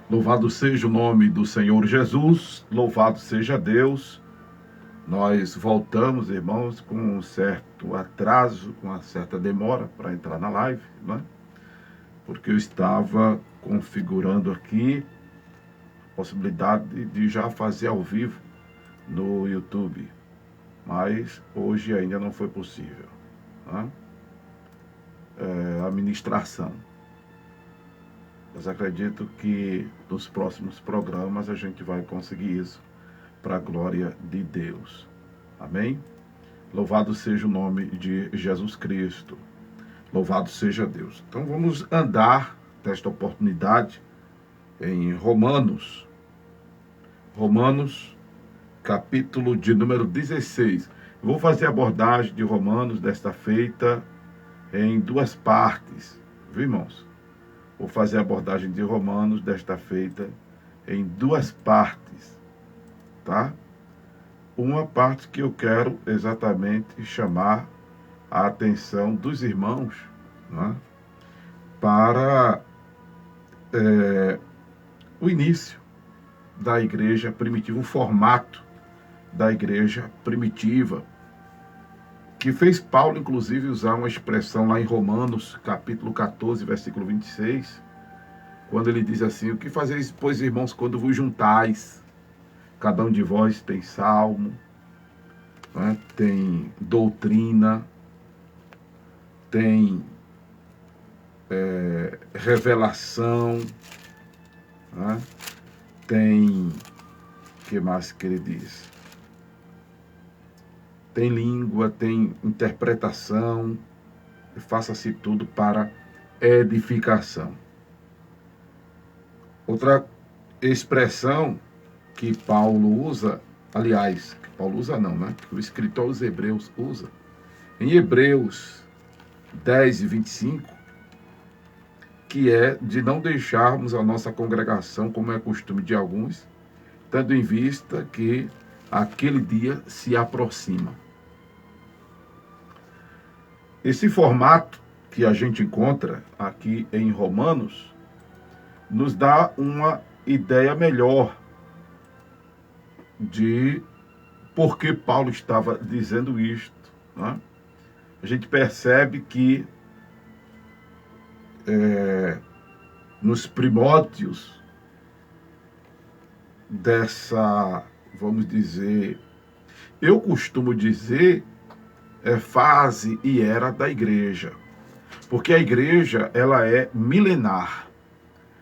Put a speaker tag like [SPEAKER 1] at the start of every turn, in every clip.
[SPEAKER 1] Louvado seja o nome do Senhor Jesus, louvado seja Deus. Nós voltamos, irmãos, com um certo atraso, com uma certa demora para entrar na live, né? Porque eu estava configurando aqui a possibilidade de já fazer ao vivo no YouTube, mas hoje ainda não foi possível, né? A ministração. Mas acredito que nos próximos programas a gente vai conseguir isso, para a glória de Deus. Amém? Louvado seja o nome de Jesus Cristo. Louvado seja Deus. Então vamos andar desta oportunidade em Romanos. Romanos, capítulo de número 16. Eu vou fazer a abordagem de Romanos desta feita em duas partes, viu, irmãos? Vou fazer a abordagem de Romanos desta feita em duas partes, tá? Uma parte que eu quero exatamente chamar a atenção dos irmãos, né, para o início da igreja primitiva, o formato da igreja primitiva, que fez Paulo, inclusive, usar uma expressão lá em Romanos, capítulo 14, versículo 26, quando ele diz assim: o que fazeis, pois, irmãos, quando vos juntais? Cada um de vós tem salmo, né, tem doutrina, tem revelação, né, tem, o que mais que ele diz? Tem língua, tem interpretação, faça-se tudo para edificação. Outra expressão que Paulo usa, aliás, que Paulo usa não, né? Que o escritor aos Hebreus usa, em Hebreus 10 e 25, que é de não deixarmos a nossa congregação, como é costume de alguns, tendo em vista que aquele dia se aproxima. Esse formato que a gente encontra aqui em Romanos nos dá uma ideia melhor de por que Paulo estava dizendo isto, né? A gente percebe que nos primórdios dessa, vamos dizer, eu costumo dizer, fase e era da igreja, porque a igreja ela é milenar.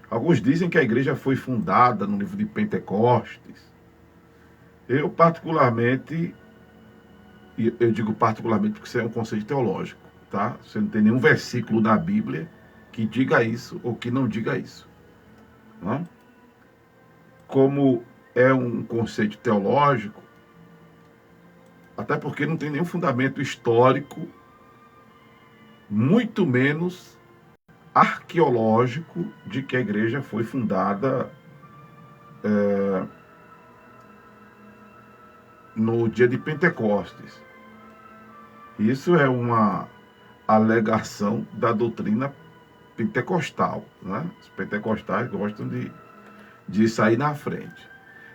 [SPEAKER 1] Alguns dizem que a igreja foi fundada no livro de Pentecostes. Eu particularmente, eu digo particularmente porque isso é um conceito teológico, tá? Você não tem nenhum versículo na Bíblia que diga isso ou que não diga isso, não? Como é um conceito teológico, até porque não tem nenhum fundamento histórico, muito menos arqueológico, de que a igreja foi fundada no dia de Pentecostes. Isso é uma alegação da doutrina pentecostal, né? Os pentecostais gostam de sair na frente.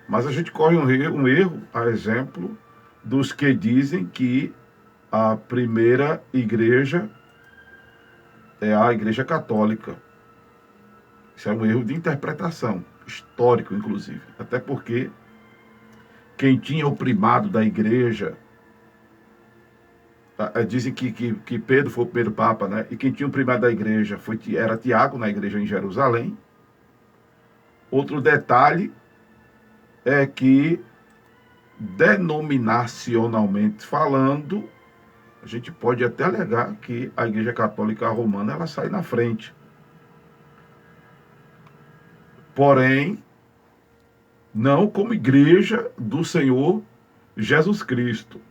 [SPEAKER 1] Mas a gente corre um erro, a exemplo dos que dizem que a primeira igreja é a igreja católica. Isso é um erro de interpretação, histórico inclusive. Até porque quem tinha o primado da igreja, dizem que Pedro foi o primeiro papa, né? E quem tinha o primado da igreja era Tiago, na igreja em Jerusalém. Outro detalhe é que, denominacionalmente falando, a gente pode até alegar que a Igreja Católica Romana ela sai na frente. Porém, não como igreja do Senhor Jesus Cristo.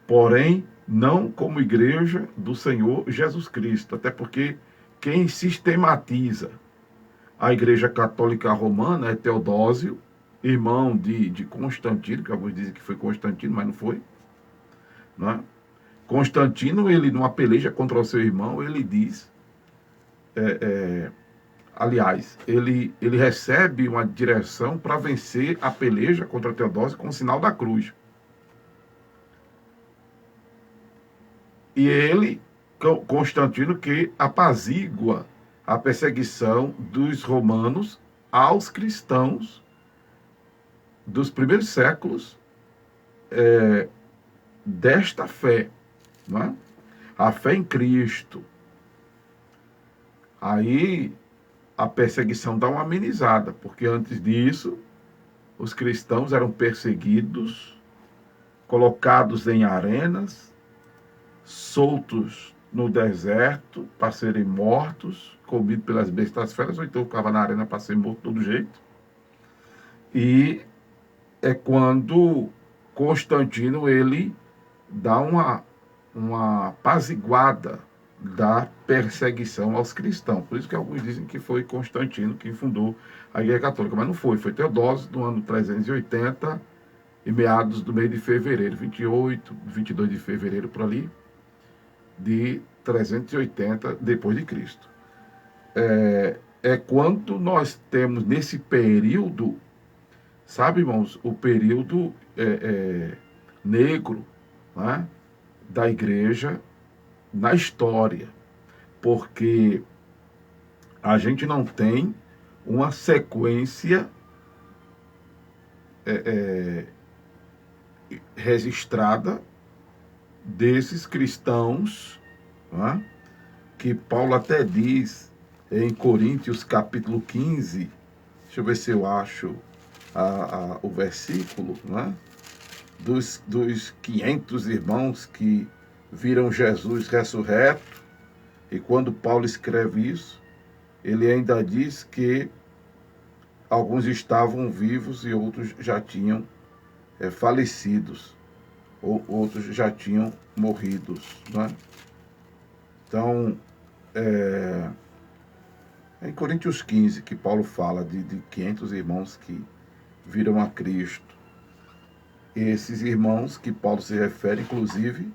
[SPEAKER 1] Porém, não como igreja do Senhor Jesus Cristo. Até porque quem sistematiza a Igreja Católica Romana é Teodósio, irmão de Constantino, que alguns dizem que foi Constantino, mas não foi, né? Constantino, ele numa peleja contra o seu irmão, ele diz, aliás, ele recebe uma direção para vencer a peleja contra Teodósio com o sinal da cruz. E ele, Constantino, que apazigua a perseguição dos romanos aos cristãos dos primeiros séculos desta fé, não é? A fé em Cristo. Aí a perseguição dá uma amenizada, porque antes disso os cristãos eram perseguidos, colocados em arenas, soltos no deserto para serem mortos, comidos pelas bestas feras, ou então ficava na arena para ser morto de todo jeito. E é quando Constantino ele dá uma apaziguada da perseguição aos cristãos. Por isso que alguns dizem que foi Constantino quem fundou a Igreja Católica, mas não foi. Foi Teodósio, no ano 380, em meados do mês de fevereiro, 28, 22 de fevereiro, por ali, de 380 depois de Cristo. É quando nós temos nesse período, sabe, irmãos, o período negro, né, da igreja na história, porque a gente não tem uma sequência registrada desses cristãos, né, que Paulo até diz em Coríntios capítulo 15, deixa eu ver se eu acho o versículo, né, dos 500 irmãos que viram Jesus ressurreto. E quando Paulo escreve isso, ele ainda diz que alguns estavam vivos e outros já tinham falecidos, ou outros já tinham morridos, né? Então, é em Coríntios 15 que Paulo fala de 500 irmãos que viram a Cristo. Esses irmãos que Paulo se refere, inclusive,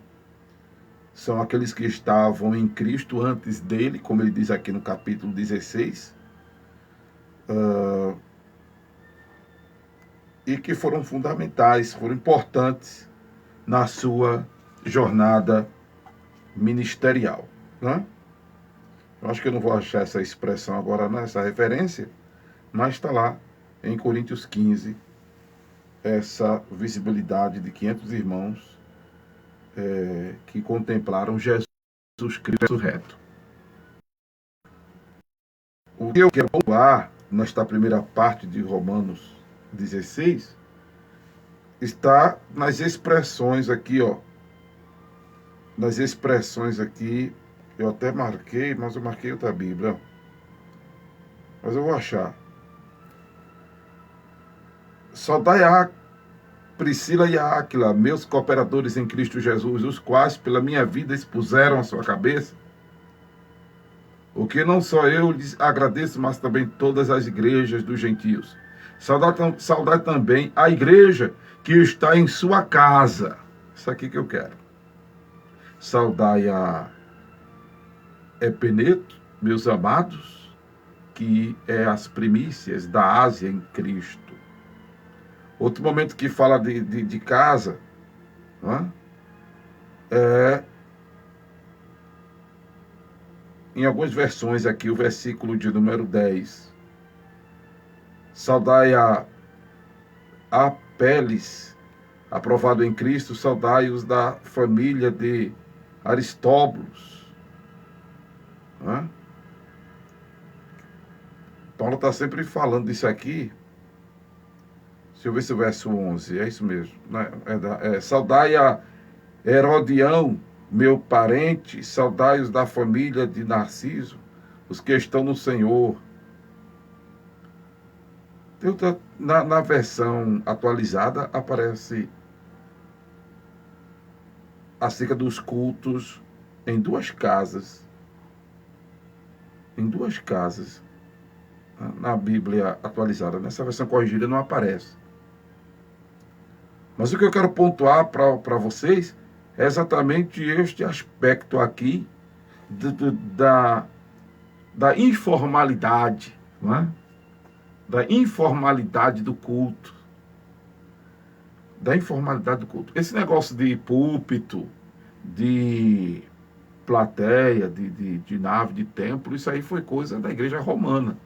[SPEAKER 1] são aqueles que estavam em Cristo antes dele, como ele diz aqui no capítulo 16, e que foram fundamentais, foram importantes na sua jornada ministerial, né? Eu acho que eu não vou achar essa expressão agora nessa referência, mas está lá em Coríntios 15, essa visibilidade de 500 irmãos que contemplaram Jesus Cristo ressurreto. O que eu quero pontuar nesta primeira parte de Romanos 16 está nas expressões aqui, ó. Nas expressões aqui, eu até marquei, mas eu marquei outra Bíblia. Mas eu vou achar. Saudai a Priscila e a Áquila, meus cooperadores em Cristo Jesus, os quais pela minha vida expuseram a sua cabeça. O que não só eu lhes agradeço, mas também todas as igrejas dos gentios. Saudar também a igreja que está em sua casa. Isso aqui que eu quero. Saudai a Epeneto, meus amados, que é as primícias da Ásia em Cristo. Outro momento que fala de casa, né, em algumas versões aqui, o versículo de número 10. Saudai a Apeles, aprovado em Cristo, saudai-os da família de Aristóbulos. Né? Paulo está sempre falando disso aqui. Deixa eu ver se o verso 11, é isso mesmo. Né? Saudai a Herodião, meu parente, saudai-os da família de Narciso, os que estão no Senhor. Na versão atualizada aparece acerca dos cultos em duas casas. Em duas casas. Na Bíblia atualizada. Nessa versão corrigida não aparece. Mas o que eu quero pontuar para vocês é exatamente este aspecto aqui da informalidade, não é? Da informalidade do culto. Da informalidade do culto. Esse negócio de púlpito, de plateia, de nave, de templo, isso aí foi coisa da igreja romana.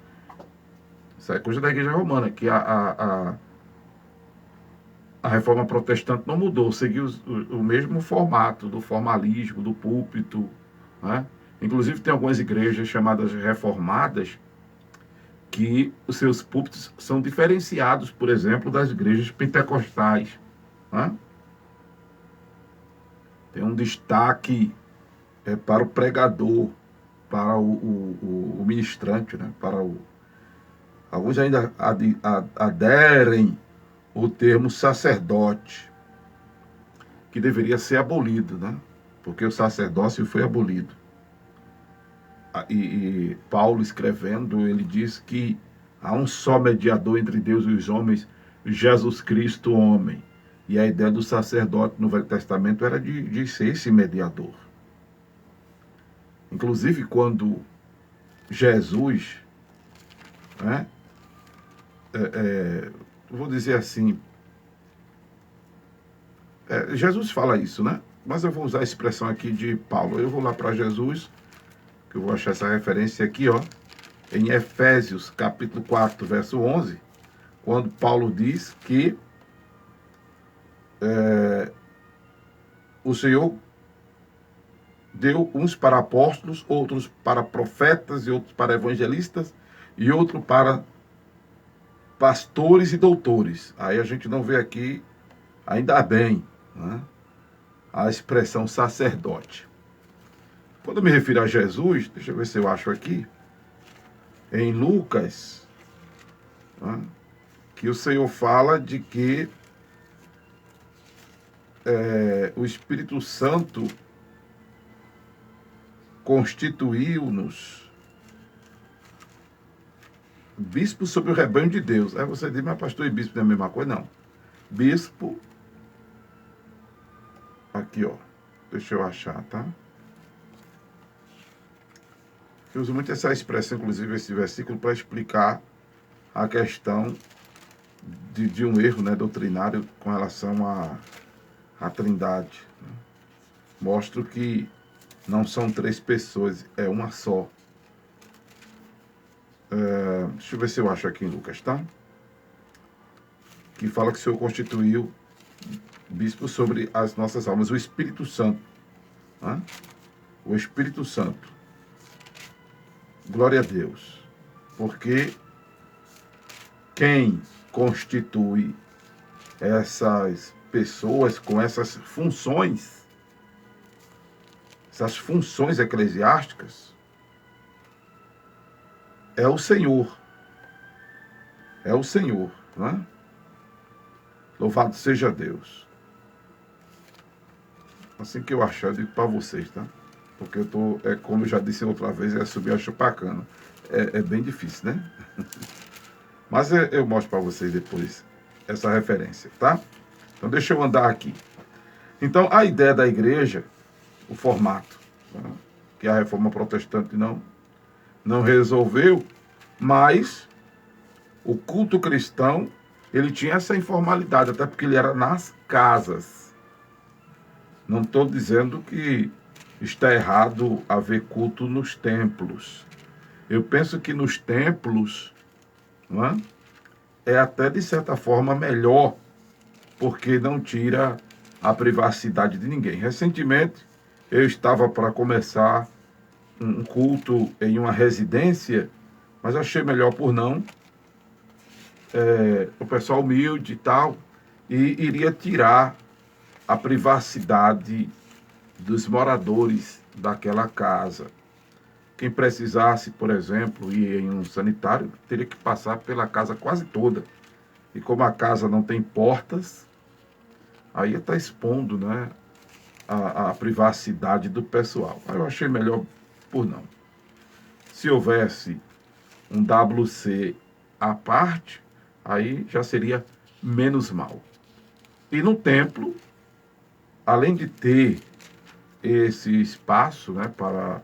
[SPEAKER 1] Isso aí é coisa da igreja romana, que a reforma protestante não mudou, seguiu o mesmo formato do formalismo, do púlpito, né? Inclusive tem algumas igrejas chamadas reformadas que os seus púlpitos são diferenciados, por exemplo, das igrejas pentecostais, né? Tem um destaque para o pregador, para o ministrante, né? Alguns ainda aderem o termo sacerdote, que deveria ser abolido, né? Porque o sacerdócio foi abolido. E Paulo escrevendo, ele diz que há um só mediador entre Deus e os homens, Jesus Cristo, homem. E a ideia do sacerdote no Velho Testamento era de ser esse mediador. Inclusive, quando Jesus, né, vou dizer assim, Jesus fala isso, né? Mas eu vou usar a expressão aqui de Paulo. Eu vou lá para Jesus, que eu vou achar essa referência aqui, ó, em Efésios, capítulo 4, verso 11, quando Paulo diz que o Senhor deu uns para apóstolos, outros para profetas, e outros para evangelistas, e outro para pastores e doutores. Aí a gente não vê aqui, ainda bem, né, a expressão sacerdote. Quando eu me refiro a Jesus, deixa eu ver se eu acho aqui, em Lucas, né, que o Senhor fala de que o Espírito Santo constituiu-nos bispo sobre o rebanho de Deus. Aí você diz, mas pastor e bispo não é a mesma coisa? Não. Bispo, aqui ó, deixa eu achar, tá? Eu uso muito essa expressão, inclusive esse versículo, para explicar a questão de um erro, né, doutrinário com relação à Trindade. Mostro que não são três pessoas, é uma só. Deixa eu ver se eu acho aqui em Lucas, tá? Que fala que o Senhor constituiu bispo sobre as nossas almas, o Espírito Santo. Né? O Espírito Santo. Glória a Deus. Porque quem constitui essas pessoas com essas funções eclesiásticas, é o Senhor. É o Senhor, né? Louvado seja Deus. Assim que eu achar, eu digo para vocês, tá? Porque eu tô, como eu já disse outra vez, subir a chupacana. É bem difícil, né? Mas eu mostro para vocês depois essa referência, tá? Então deixa eu andar aqui. Então a ideia da igreja, o formato, né, que a reforma protestante não resolveu, mas o culto cristão, ele tinha essa informalidade, até porque ele era nas casas. Não estou dizendo que está errado haver culto nos templos. Eu penso que nos templos, não é até de certa forma melhor, porque não tira a privacidade de ninguém. Recentemente, eu estava para começar um culto em uma residência, mas achei melhor por não, o pessoal humilde e tal, e iria tirar a privacidade dos moradores daquela casa. Quem precisasse, por exemplo, ir em um sanitário, teria que passar pela casa quase toda. E como a casa não tem portas, aí está expondo, né, a privacidade do pessoal. Aí eu achei melhor por não. Se houvesse um WC à parte, aí já seria menos mal. E no templo, além de ter esse espaço, né, para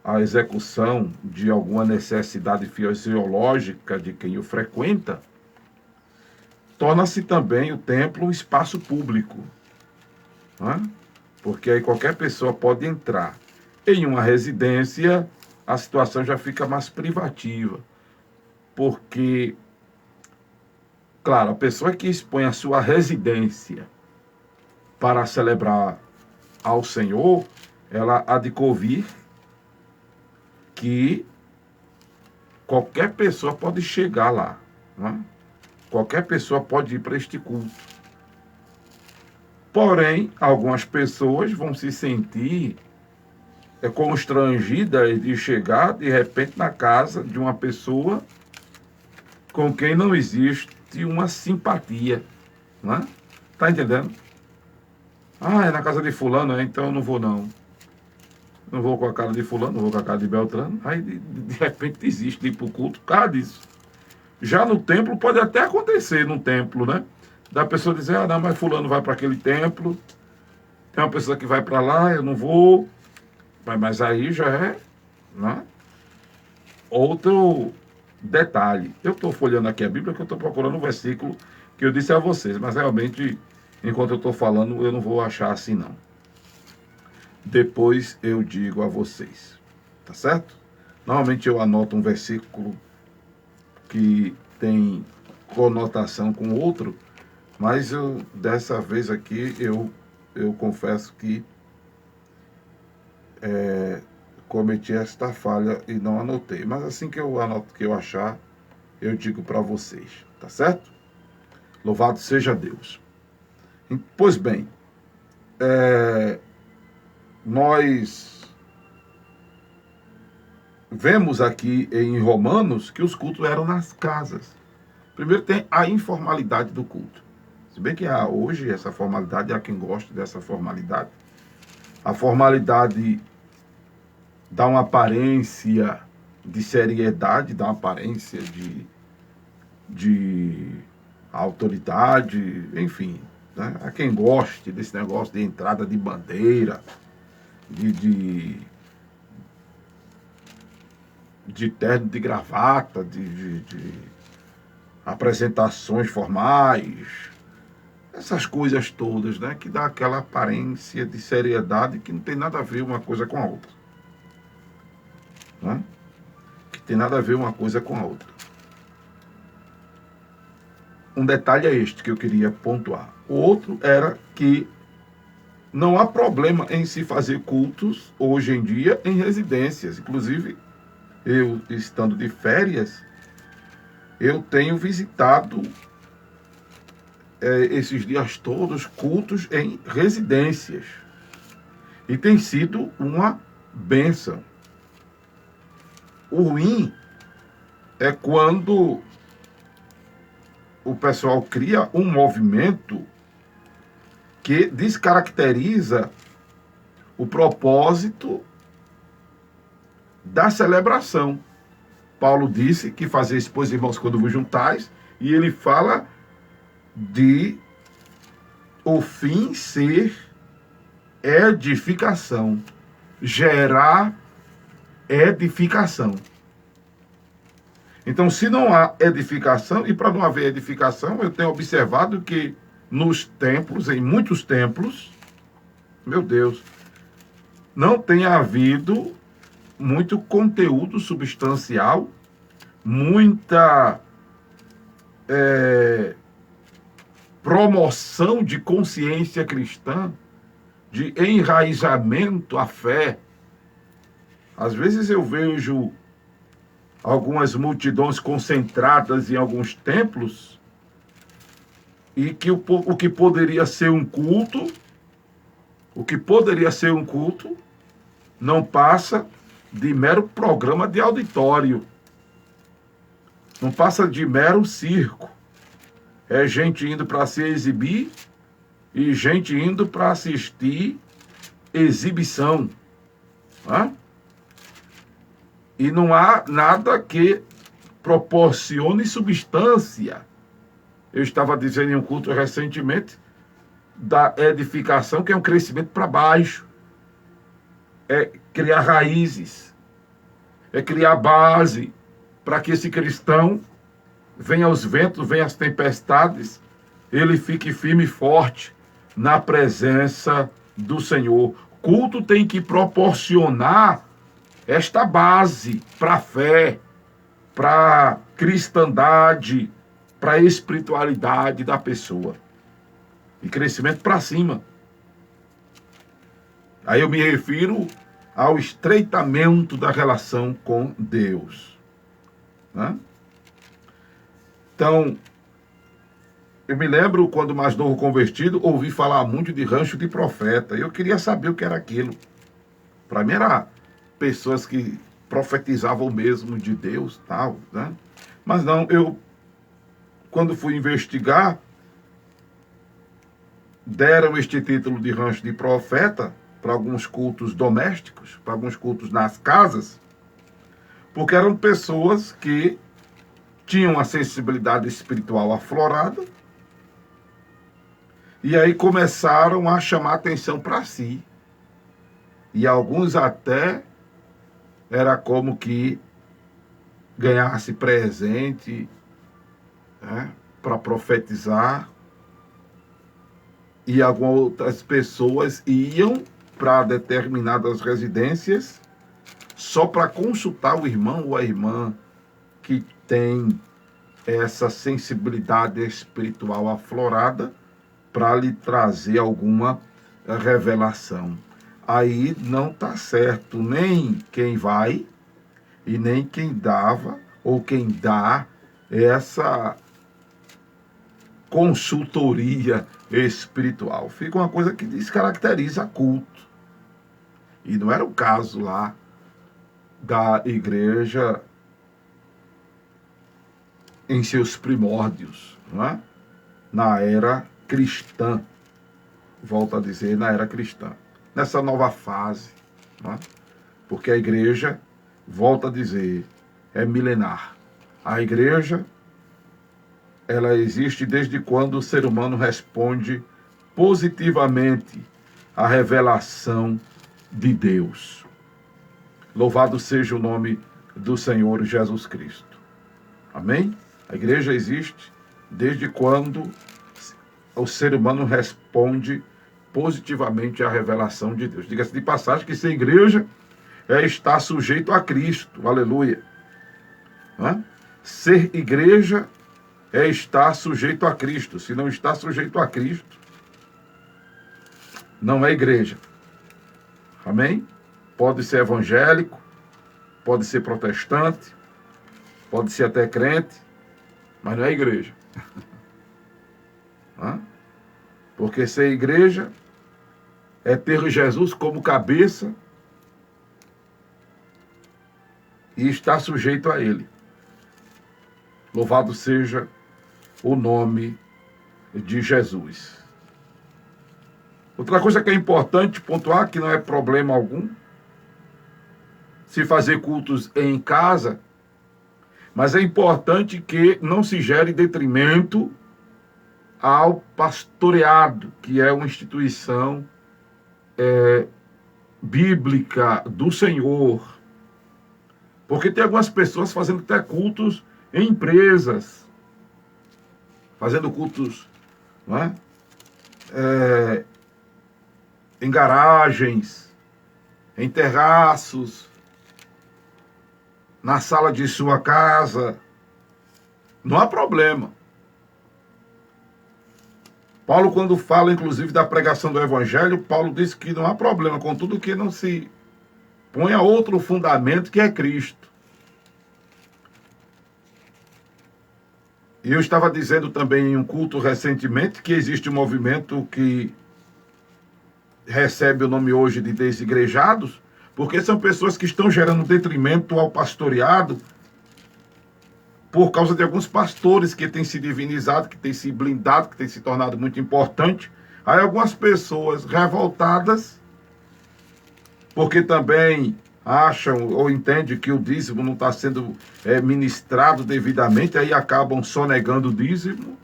[SPEAKER 1] a execução de alguma necessidade fisiológica de quem o frequenta, torna-se também o templo um espaço público, né? Porque aí qualquer pessoa pode entrar. Em uma residência, a situação já fica mais privativa, porque, claro, a pessoa que expõe a sua residência para celebrar ao Senhor, ela há de convir que qualquer pessoa pode chegar lá, né? Qualquer pessoa pode ir para este culto. Porém, algumas pessoas vão se sentir constrangidas de chegar, de repente, na casa de uma pessoa com quem não existe uma simpatia, né? Tá entendendo? Ah, é na casa de fulano, então eu não vou não. Não vou com a cara de fulano, não vou com a cara de Beltrano. Aí, de repente, desiste de ir para o culto por causa disso. Já no templo, pode até acontecer no templo, né? Da pessoa dizer, ah, não, mas fulano vai para aquele templo. Tem uma pessoa que vai para lá, eu não vou. Mas aí já é, né? Outro detalhe. Eu estou folheando aqui a Bíblia, que eu estou procurando um versículo que eu disse a vocês. Mas realmente, enquanto eu estou falando, eu não vou achar assim, não. Depois eu digo a vocês. Tá certo? Normalmente eu anoto um versículo que tem conotação com outro, mas dessa vez aqui eu confesso que cometi esta falha e não anotei. Mas assim que eu anoto, que eu achar, eu digo para vocês, tá certo? Louvado seja Deus. Pois bem, nós vemos aqui em Romanos que os cultos eram nas casas. Primeiro tem a informalidade do culto. Se bem que hoje essa formalidade, há quem goste dessa formalidade. A formalidade dá uma aparência de seriedade, dá uma aparência de autoridade, enfim. Né? Há quem goste desse negócio de entrada de bandeira, de terno de gravata, de apresentações formais, essas coisas todas, né, que dá aquela aparência de seriedade que não tem nada a ver uma coisa com a outra, né? Que tem nada a ver uma coisa com a outra. Um detalhe é este que eu queria pontuar. O outro era que não há problema em se fazer cultos hoje em dia em residências. Inclusive, eu estando de férias, eu tenho visitado esses dias todos cultos em residências. E tem sido uma bênção. O ruim é quando o pessoal cria um movimento que descaracteriza o propósito da celebração. Paulo disse que fazeis, pois, irmãos, quando vos juntais, e ele fala de o fim ser edificação, gerar edificação. Então, se não há edificação, e para não haver edificação, eu tenho observado que nos templos, em muitos templos, meu Deus, não tem havido muito conteúdo substancial, muita promoção de consciência cristã, de enraizamento à fé. Às vezes eu vejo algumas multidões concentradas em alguns templos e que o que poderia ser um culto, não passa de mero programa de auditório. Não passa de mero circo. É gente indo para se exibir e gente indo para assistir exibição. Né? E não há nada que proporcione substância. Eu estava dizendo em um culto recentemente da edificação, que é um crescimento para baixo. É criar raízes. é criar base para que esse cristão venha aos ventos, venha às tempestades, ele fique firme e forte na presença do Senhor. Culto tem que proporcionar esta base para a fé, para a cristandade, para a espiritualidade da pessoa. E crescimento para cima. Aí eu me refiro ao estreitamento da relação com Deus. Né? Então, eu me lembro, quando mais novo convertido, ouvi falar muito de rancho de profeta. Eu queria saber o que era aquilo. Para mim era pessoas que profetizavam mesmo de Deus, tal, né? Mas não, eu, quando fui investigar, deram este título de rancho de profeta para alguns cultos domésticos, para alguns cultos nas casas, porque eram pessoas que tinham a sensibilidade espiritual aflorada e aí começaram a chamar atenção para si. E alguns até era como que ganhasse presente, né, para profetizar. E algumas outras pessoas iam para determinadas residências só para consultar o irmão ou a irmã que tem essa sensibilidade espiritual aflorada para lhe trazer alguma revelação. Aí não está certo nem quem vai e nem quem dava ou quem dá essa consultoria espiritual. Fica uma coisa que descaracteriza culto. E não era o caso lá da igreja em seus primórdios, não é? Na era cristã. Volto a dizer, na era cristã. Nessa nova fase, não é? Porque a igreja, volto a dizer, é milenar. A igreja, ela existe desde quando o ser humano responde positivamente à revelação de Deus. Louvado seja o nome do Senhor Jesus Cristo. Amém? A igreja existe desde quando o ser humano responde positivamente à revelação de Deus. Diga-se de passagem que ser igreja é estar sujeito a Cristo. Aleluia. Ser igreja é estar sujeito a Cristo. Se não está sujeito a Cristo, não é igreja. Amém? Pode ser evangélico, pode ser protestante, pode ser até crente, mas não é igreja. Porque ser igreja é ter Jesus como cabeça e estar sujeito a Ele. Louvado seja o nome de Jesus. Outra coisa que é importante pontuar, que não é problema algum, se fazer cultos em casa, mas é importante que não se gere detrimento ao pastoreado, que é uma instituição bíblica do Senhor. Porque tem algumas pessoas fazendo até cultos em empresas, fazendo cultos, não é? Em garagens, em terraços, na sala de sua casa. Não há problema. Paulo, quando fala, inclusive, da pregação do Evangelho, Paulo diz que não há problema, contudo que não se ponha outro fundamento que é Cristo. E eu estava dizendo também em um culto recentemente que existe um movimento que recebe o nome hoje de desigrejados, porque são pessoas que estão gerando detrimento ao pastoreado por causa de alguns pastores que têm se divinizado, que têm se blindado, que têm se tornado muito importante. Aí algumas pessoas revoltadas, porque também acham ou entendem que o dízimo não está sendo ministrado devidamente, aí acabam sonegando o dízimo.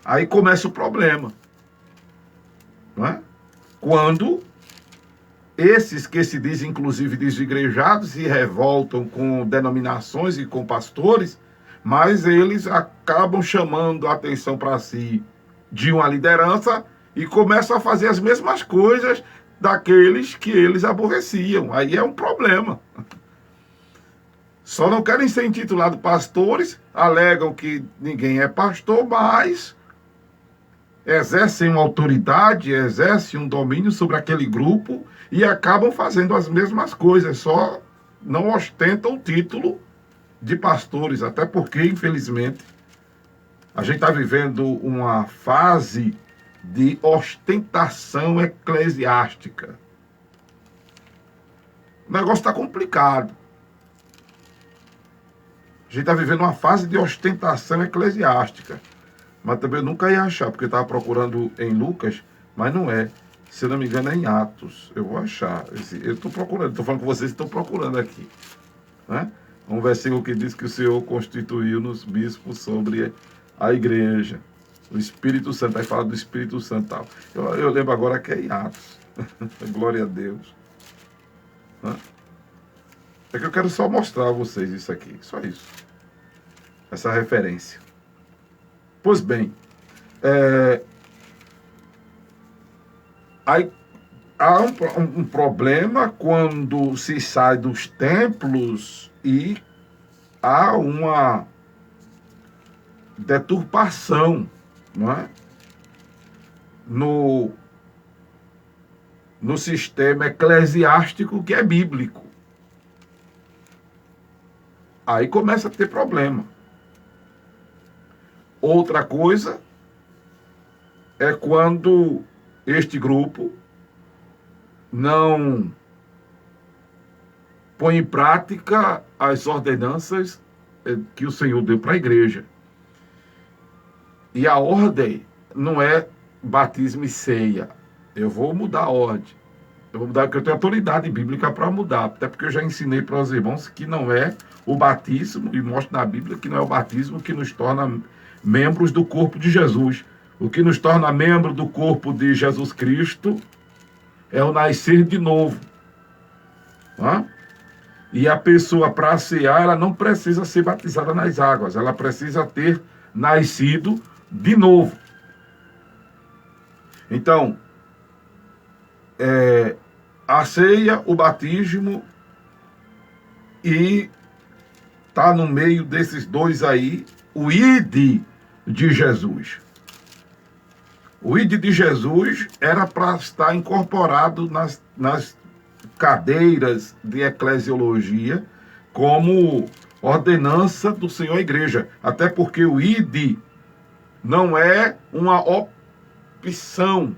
[SPEAKER 1] Aí começa o problema. Não é? Quando esses que se dizem, inclusive, desigrejados, se revoltam com denominações e com pastores, mas eles acabam chamando a atenção para si de uma liderança e começam a fazer as mesmas coisas daqueles que eles aborreciam. Aí é um problema. Só não querem ser intitulados pastores, alegam que ninguém é pastor, mas exercem uma autoridade, exercem um domínio sobre aquele grupo e acabam fazendo as mesmas coisas, só não ostentam o título de pastores, até porque, infelizmente, a gente está vivendo uma fase de ostentação eclesiástica. O negócio está complicado. A gente está vivendo uma fase de ostentação eclesiástica. Mas também eu nunca ia achar, porque eu estava procurando em Lucas, mas não é. Se eu não me engano, é em Atos. Eu vou achar. Eu estou procurando, estou falando com vocês, estou procurando aqui. Né? Um versículo que diz que o Senhor constituiu-nos bispos sobre a igreja. O Espírito Santo, aí fala do Espírito Santo. Tal. Eu lembro agora que é em Atos. Glória a Deus. Né? É que eu quero só mostrar a vocês isso aqui. Só isso. Essa referência. Pois bem, aí há um problema quando se sai dos templos e há uma deturpação, não é? No sistema eclesiástico que é bíblico. Aí começa a ter problema. Outra coisa é quando este grupo não põe em prática as ordenanças que o Senhor deu para a igreja. E a ordem não é batismo e ceia. Eu vou mudar a ordem. Eu vou mudar porque eu tenho autoridade bíblica para mudar. Até porque eu já ensinei para os irmãos que não é o batismo, e mostro na Bíblia que não é o batismo que nos torna membros do corpo de Jesus. O que nos torna membro do corpo de Jesus Cristo é o nascer de novo. Tá? E a pessoa, para cear, ela não precisa ser batizada nas águas, ela precisa ter nascido de novo. Então, a ceia, o batismo, e está no meio desses dois aí, o ide de Jesus. O ide de Jesus era para estar incorporado nas cadeiras de eclesiologia como ordenança do Senhor à igreja. Até porque o ide não é uma opção,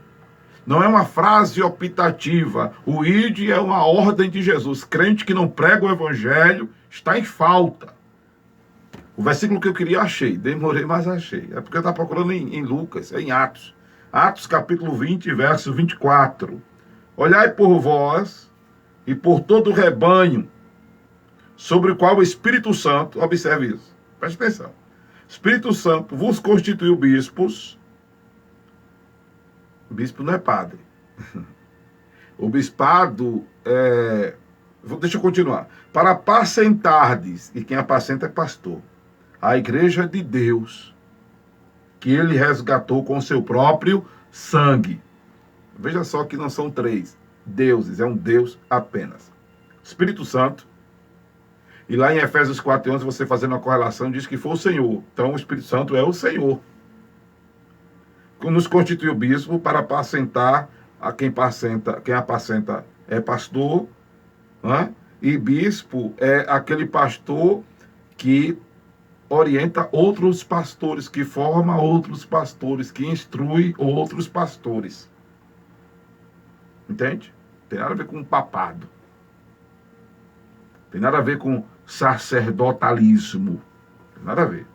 [SPEAKER 1] não é uma frase optativa. O ide é uma ordem de Jesus. Crente que não prega o evangelho está em falta. O versículo que eu queria, achei. Demorei, mas achei. É porque eu estava procurando em Lucas, em Atos. Atos capítulo 20, verso 24. Olhai por vós e por todo o rebanho sobre o qual o Espírito Santo, observe isso, preste atenção. Espírito Santo vos constituiu bispos. Bispo não é padre. O bispado é... Deixa eu continuar. Para apacentardes, e quem apacenta é pastor, a igreja de Deus, que ele resgatou com seu próprio sangue. Veja só que não são três deuses, é um Deus apenas. Espírito Santo. E lá em Efésios 4:11, você fazendo uma correlação, diz que foi o Senhor. Então o Espírito Santo é o Senhor. Nos constituiu bispo para apacentar a quem apacenta é pastor, né? E bispo é aquele pastor que orienta outros pastores, que forma outros pastores, que instrui outros pastores. Entende? Tem nada a ver com papado. Tem nada a ver com sacerdotalismo. Tem nada a ver.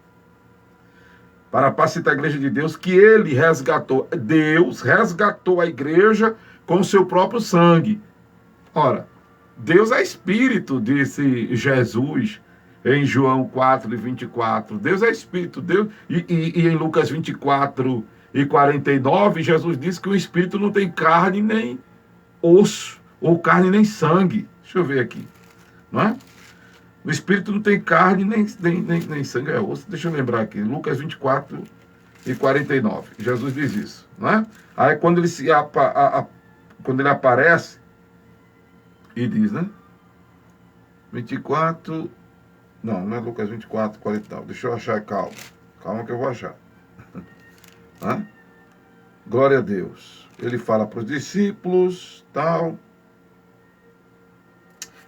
[SPEAKER 1] Para apacentar a igreja de Deus, que ele resgatou. Deus resgatou a igreja com o seu próprio sangue. Ora, Deus é espírito, disse Jesus em João 4:24. Deus é espírito. Deus, e em Lucas 24:49, Jesus disse que o espírito não tem carne nem osso. ou carne nem sangue. Deixa eu ver aqui, não é? O Espírito não tem carne nem sangue, é osso. Deixa eu lembrar aqui, Lucas 24 e 49. Jesus diz isso, não é? Aí quando ele, quando ele aparece e diz, né? 24... Não é Lucas 24, 49. Deixa eu achar, calma. Calma que eu vou achar. Né? Glória a Deus. Ele fala para os discípulos, tal.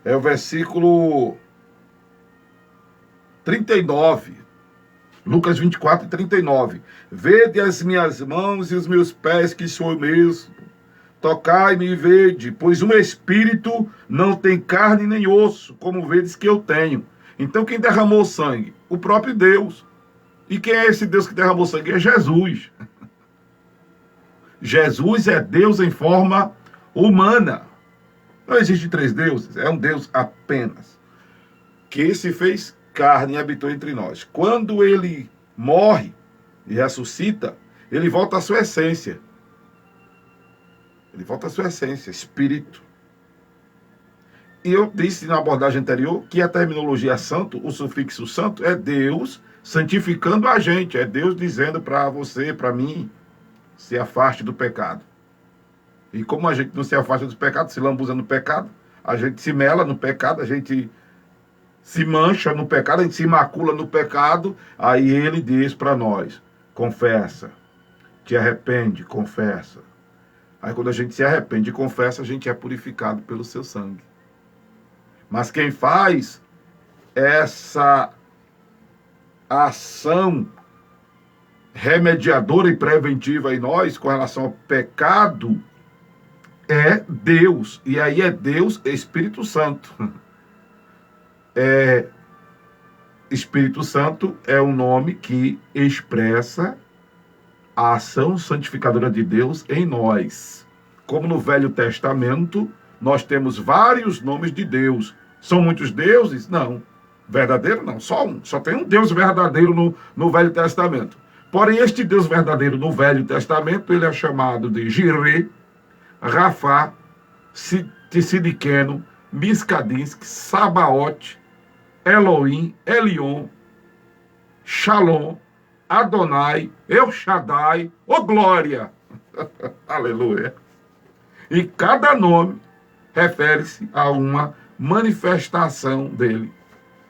[SPEAKER 1] É o versículo 39. Lucas 24 e 39. Vede as minhas mãos e os meus pés, que sou eu mesmo. Tocai-me e vede, pois um espírito não tem carne nem osso, como vedes que eu tenho. Então quem derramou sangue? O próprio Deus. E quem é esse Deus que derramou sangue? É Jesus. Jesus é Deus em forma humana. Não existe três deuses, é um Deus apenas. Que se fez carne e habitou entre nós. Quando ele morre e ressuscita, ele volta à sua essência. Ele volta à sua essência, espírito. E eu disse na abordagem anterior que a terminologia santo, o sufixo santo, é Deus santificando a gente. É Deus dizendo para você, para mim, se afaste do pecado. E como a gente não se afasta do pecado, se lambuza no pecado, a gente se mela no pecado, a gente se mancha no pecado, a gente se macula no pecado, aí ele diz para nós, confessa, te arrepende, confessa. Aí quando a gente se arrepende e confessa, a gente é purificado pelo seu sangue. Mas quem faz essa ação remediadora e preventiva em nós com relação ao pecado é Deus. E aí é Deus, Espírito Santo. Espírito Santo é um nome que expressa a ação santificadora de Deus em nós. Como no Velho Testamento, nós temos vários nomes de Deus. São muitos deuses? Não. Verdadeiro? Não. Só um. Só tem um Deus verdadeiro no Velho Testamento. Porém, este Deus verdadeiro no Velho Testamento, ele é chamado de Jireh, Rafá, Tsidikeno, Miskadinsk, Sabaote, Elohim, Elion, Shalom, Adonai, El Shaddai, ô glória! Aleluia! E cada nome refere-se a uma manifestação dele.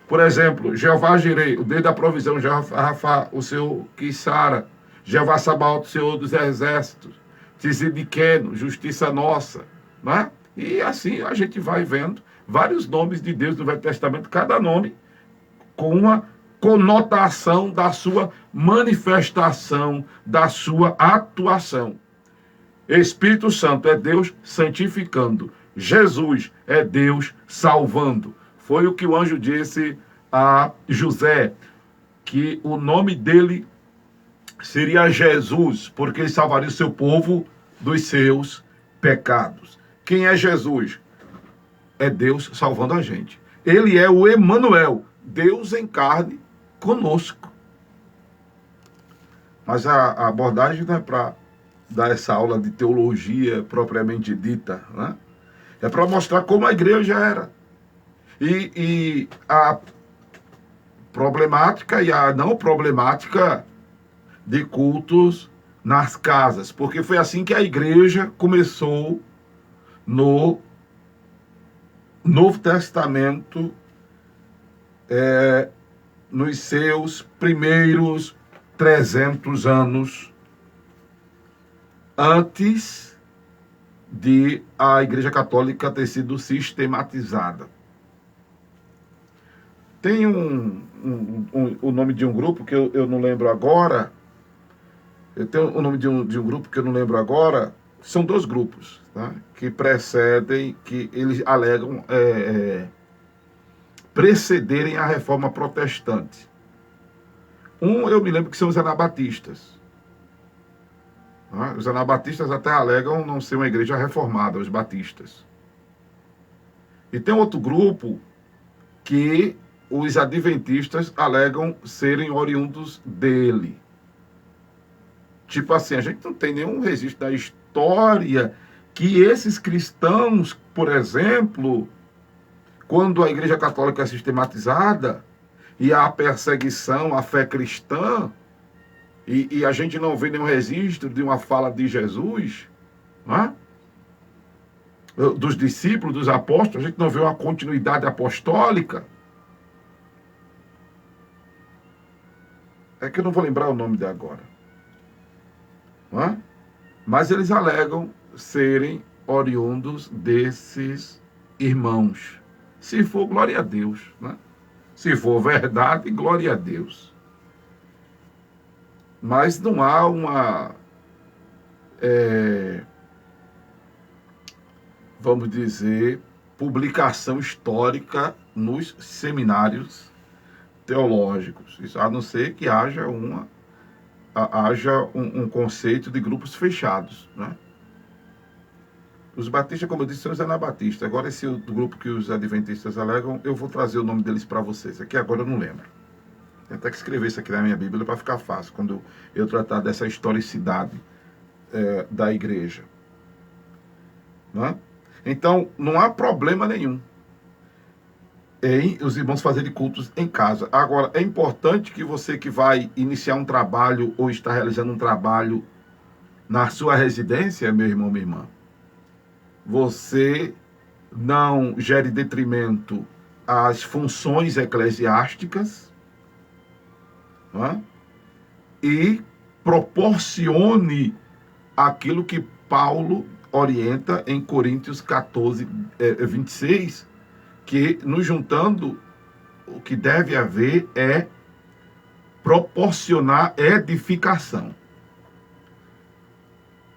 [SPEAKER 1] Por exemplo, Jeová Jireh, o Deus da provisão, Jeová Rafá, o Senhor que sara, Jeová Sabaote, o Senhor dos exércitos, Tsidikeno, justiça nossa, né? E assim a gente vai vendo vários nomes de Deus no Velho Testamento, cada nome com uma conotação da sua manifestação, da sua atuação. Espírito Santo é Deus santificando. Jesus é Deus salvando. Foi o que o anjo disse a José, que o nome dele seria Jesus, porque ele salvaria o seu povo dos seus pecados. Quem é Jesus? É Deus salvando a gente. Ele é o Emanuel, Deus em carne conosco. Mas a abordagem não é para dar essa aula de teologia propriamente dita, né? É para mostrar como a igreja era. E a problemática e a não problemática de cultos nas casas. Porque foi assim que a igreja começou no Novo Testamento, nos seus primeiros 300 anos antes de a Igreja Católica ter sido sistematizada. Tem o nome de um grupo que eu não lembro agora. Eu tenho o nome de um grupo que eu não lembro agora. São dois grupos, tá? Que precedem, que eles alegam precederem a reforma protestante. Eu me lembro que são os anabatistas. Tá? Os anabatistas até alegam não ser uma igreja reformada, os batistas. E tem outro grupo que os adventistas alegam serem oriundos dele. Tipo assim, a gente não tem nenhum registro da história que esses cristãos, por exemplo, quando a Igreja Católica é sistematizada e há perseguição à fé cristã, e a gente não vê nenhum registro de uma fala de Jesus, não é? Dos discípulos, dos apóstolos, a gente não vê uma continuidade apostólica. É que eu não vou lembrar o nome de agora. Não é? Mas eles alegam serem oriundos desses irmãos. Se for, glória a Deus. Né? Se for verdade, glória a Deus. Mas não há uma, vamos dizer, publicação histórica nos seminários teológicos. Isso, a não ser que haja um conceito de grupos fechados. Né? Os batistas, como eu disse, são os anabatistas. Agora, esse outro grupo que os adventistas alegam, eu vou trazer o nome deles para vocês. Aqui agora eu não lembro. Tem até que escrever isso aqui na minha Bíblia para ficar fácil, quando eu tratar dessa historicidade da igreja. Né? Então, não há problema nenhum em os irmãos fazerem cultos em casa. Agora, é importante que você que vai iniciar um trabalho ou está realizando um trabalho na sua residência, meu irmão, minha irmã, você não gere detrimento às funções eclesiásticas, não é? E proporcione aquilo que Paulo orienta em Coríntios 14, 26, que nos juntando, o que deve haver é proporcionar edificação.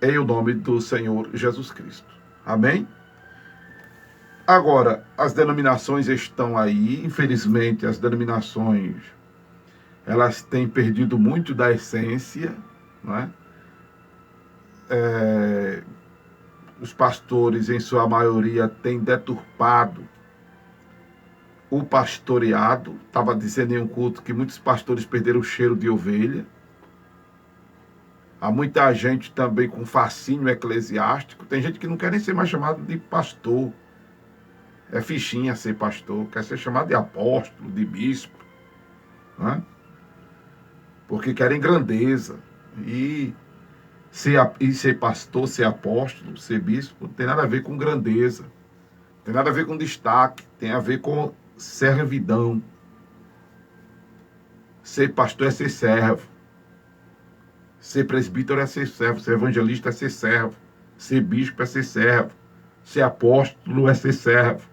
[SPEAKER 1] Em o nome do Senhor Jesus Cristo. Amém? Agora, as denominações estão aí, infelizmente as denominações, elas têm perdido muito da essência, não é? Os pastores, em sua maioria, têm deturpado o pastoreado. Estava dizendo em um culto que muitos pastores perderam o cheiro de ovelha. Há muita gente também com fascínio eclesiástico. Tem gente que não quer nem ser mais chamado de pastor. É fichinha ser pastor. Quer ser chamado de apóstolo, de bispo. Né? Porque querem grandeza. E ser pastor, ser apóstolo, ser bispo, não tem nada a ver com grandeza. Não tem nada a ver com destaque. Tem a ver com servidão. Ser pastor é ser servo. Ser presbítero é ser servo. Ser evangelista é ser servo. Ser bispo é ser servo. Ser apóstolo é ser servo.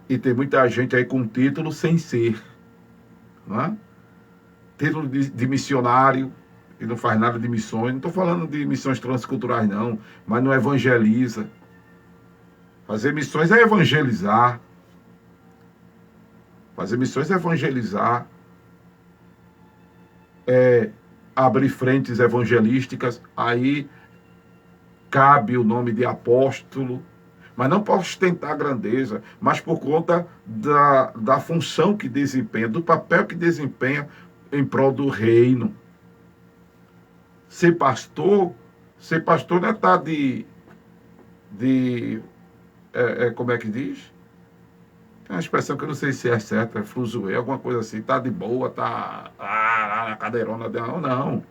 [SPEAKER 1] E tem muita gente aí com título sem ser. Não é? Título de missionário, e não faz nada de missões. Não estou falando de missões transculturais, não. Mas não evangeliza. Fazer missões é evangelizar. Fazer missões é evangelizar. É abrir frentes evangelísticas. Aí cabe o nome de apóstolo. Mas não para ostentar grandeza, mas por conta da função que desempenha, do papel que desempenha em prol do reino. Ser pastor não é estar como é que diz? Tem uma expressão que eu não sei se é certa, é fruzoé, alguma coisa assim, tá de boa, tá na cadeirona, não.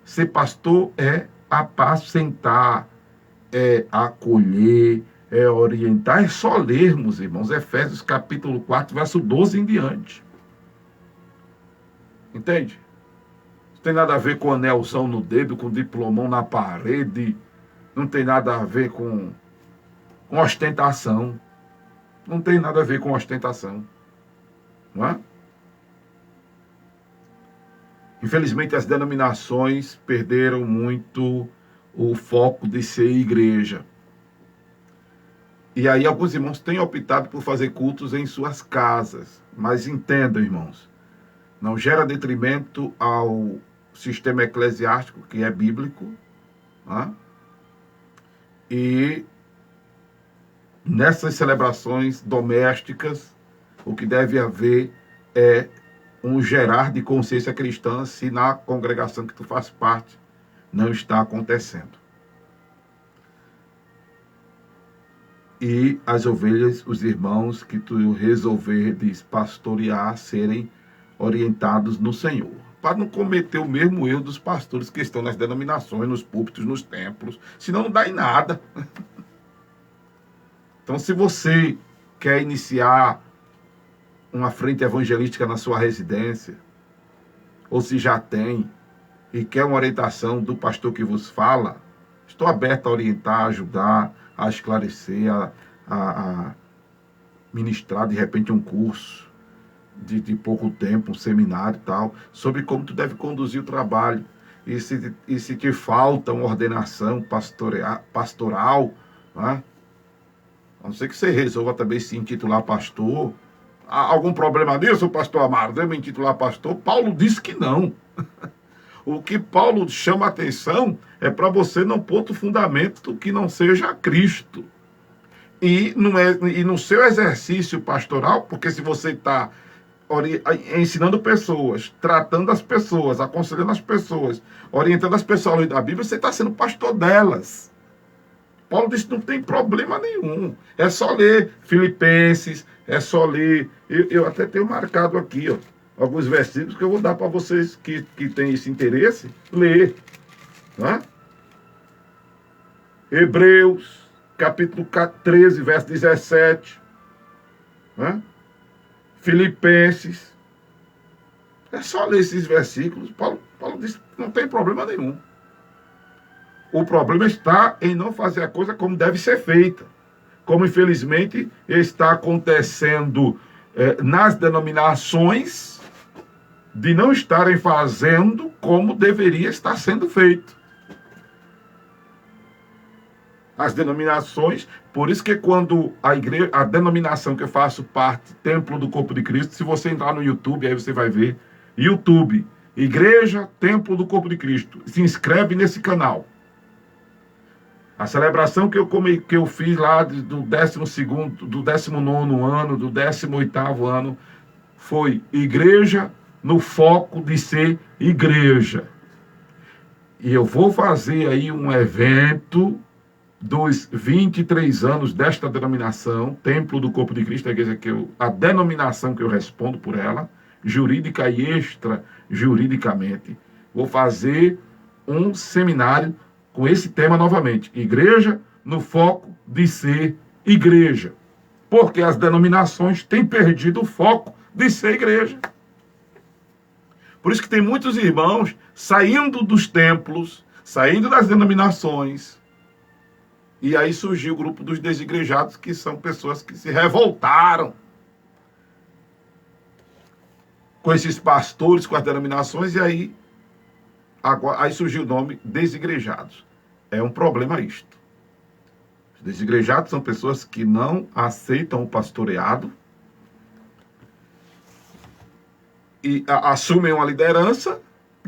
[SPEAKER 1] Ser pastor é apacentar, é acolher, é orientar, é só lermos, irmãos, Efésios capítulo 4, verso 12 em diante. Entende? Não tem nada a ver com anelzão no dedo, com diplomão na parede, não tem nada a ver com ostentação. Não tem nada a ver com ostentação. Não é? Infelizmente, as denominações perderam muito o foco de ser igreja. E aí alguns irmãos têm optado por fazer cultos em suas casas. Mas entendam, irmãos, não gera detrimento ao sistema eclesiástico, que é bíblico. Né? E nessas celebrações domésticas, o que deve haver é um gerar de consciência cristã, se na congregação que tu faz parte não está acontecendo. E as ovelhas, os irmãos que tu resolverdes pastorear, serem orientados no Senhor, para não cometer o mesmo erro dos pastores que estão nas denominações, nos púlpitos, nos templos, senão não dá em nada. Então, se você quer iniciar uma frente evangelística na sua residência, ou se já tem, e quer uma orientação do pastor que vos fala, estou aberto a orientar, a ajudar, a esclarecer, a ministrar de repente um curso de pouco tempo, um seminário e tal, sobre como tu deve conduzir o trabalho. E se te falta uma ordenação pastoral, né? A não ser que você resolva também se intitular pastor. Há algum problema nisso, pastor Amaro? Deve me intitular pastor? Paulo disse que não. O que Paulo chama a atenção é para você não pôr o fundamento que não seja Cristo. E no seu exercício pastoral, porque se você está ensinando pessoas, tratando as pessoas, aconselhando as pessoas, orientando as pessoas à luz da Bíblia, você está sendo pastor delas. Paulo disse que não tem problema nenhum. É só ler Filipenses, é só ler. Eu até tenho marcado aqui, ó, alguns versículos que eu vou dar para vocês que têm esse interesse, ler. Né? Hebreus, capítulo 13, verso 17. Né? Filipenses. É só ler esses versículos. Paulo diz que não tem problema nenhum. O problema está em não fazer a coisa como deve ser feita. Como, infelizmente, está acontecendo nas denominações, de não estarem fazendo como deveria estar sendo feito. As denominações, por isso que quando a denominação que eu faço parte, Templo do Corpo de Cristo, se você entrar no YouTube, aí você vai ver, YouTube, Igreja, Templo do Corpo de Cristo, se inscreve nesse canal. A celebração que eu fiz lá do 12º, do 19º ano, do 18º ano, foi igreja no foco de ser igreja. E eu vou fazer aí um evento dos 23 anos desta denominação, Templo do Corpo de Cristo, a denominação que eu respondo por ela, jurídica e extra-juridicamente. Vou fazer um seminário com esse tema novamente, igreja no foco de ser igreja. Porque as denominações têm perdido o foco de ser igreja. Por isso que tem muitos irmãos saindo dos templos, saindo das denominações. E aí surgiu o grupo dos desigrejados, que são pessoas que se revoltaram com esses pastores, com as denominações, e aí surgiu o nome desigrejados. É um problema isto. Os desigrejados são pessoas que não aceitam o pastoreado e assumem uma liderança,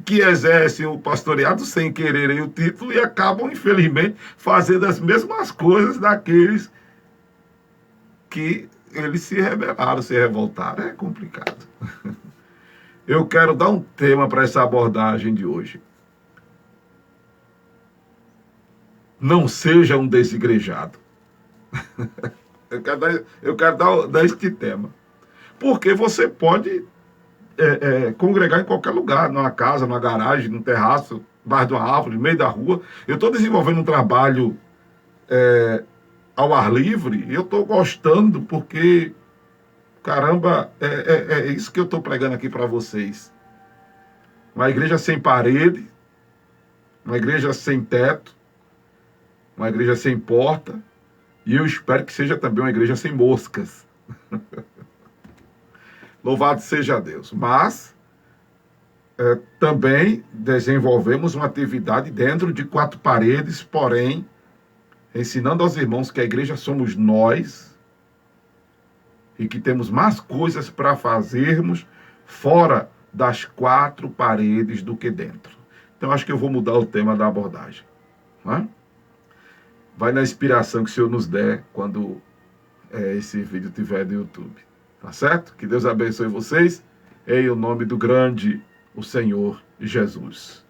[SPEAKER 1] que exercem o pastoreado sem quererem o título e acabam, infelizmente, fazendo as mesmas coisas daqueles que eles se rebelaram, se revoltaram. É complicado. Eu quero dar um tema para essa abordagem de hoje. Não seja um desigrejado. Eu quero dar este tema. Porque você pode congregar em qualquer lugar, numa casa, numa garagem, num terraço, embaixo de uma árvore, no meio da rua. Eu estou desenvolvendo um trabalho ao ar livre e eu estou gostando porque... Caramba, é isso que eu estou pregando aqui para vocês. Uma igreja sem parede, uma igreja sem teto, uma igreja sem porta, e eu espero que seja também uma igreja sem moscas. Louvado seja Deus. Mas também desenvolvemos uma atividade dentro de 4 paredes, porém, ensinando aos irmãos que a igreja somos nós, e que temos mais coisas para fazermos fora das 4 paredes do que dentro. Então, acho que eu vou mudar o tema da abordagem. Né? Vai na inspiração que o Senhor nos der quando esse vídeo estiver no YouTube. Tá certo? Que Deus abençoe vocês. Em o nome do grande, o Senhor Jesus.